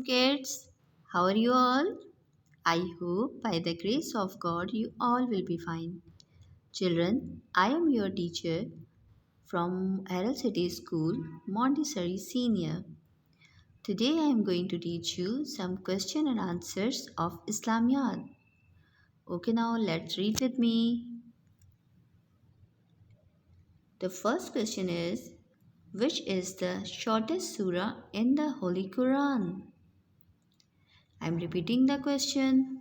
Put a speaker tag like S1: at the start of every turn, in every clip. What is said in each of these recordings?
S1: Kids, how are you all? I hope by the grace of God you all will be fine. Children, I am your teacher from Aral City School, Montessori Senior. Today I am going to teach you some question and answers of Islamiat. Okay, now let's read with me. The first question is, which is the shortest surah in the Holy Quran? I am repeating the question.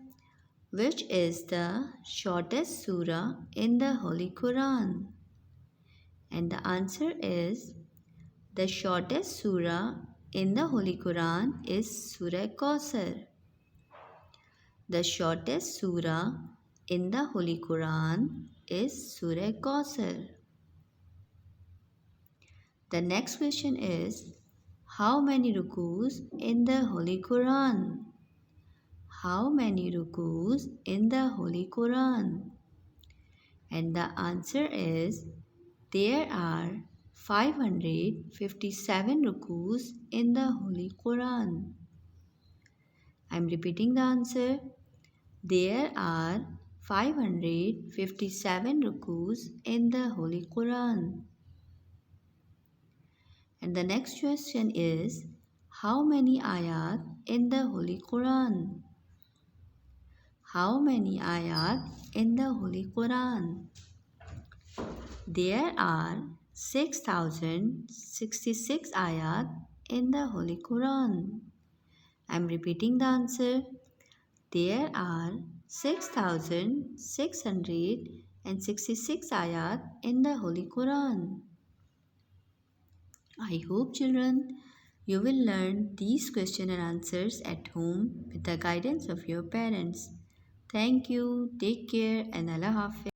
S1: Which is the shortest surah in the Holy Quran? And the answer is the shortest surah in the Holy Quran is Surah Kausar. The shortest surah in the Holy Quran is Surah Kausar. The next question is, how many rukus in the Holy Quran? How many rukus in the Holy Quran? And the answer is there are 557 rukus in the Holy Quran. I am repeating the answer. There are 557 rukus in the Holy Quran. And the next question is, how many ayat in the Holy Quran? How many ayat in the Holy Quran? There are 6066 ayat in the Holy Quran. I am repeating the answer. There are 6666 ayat in the Holy Quran. I hope children you will learn these question and answers at home with the guidance of your parents. Thank you, take care and Allah Hafiz.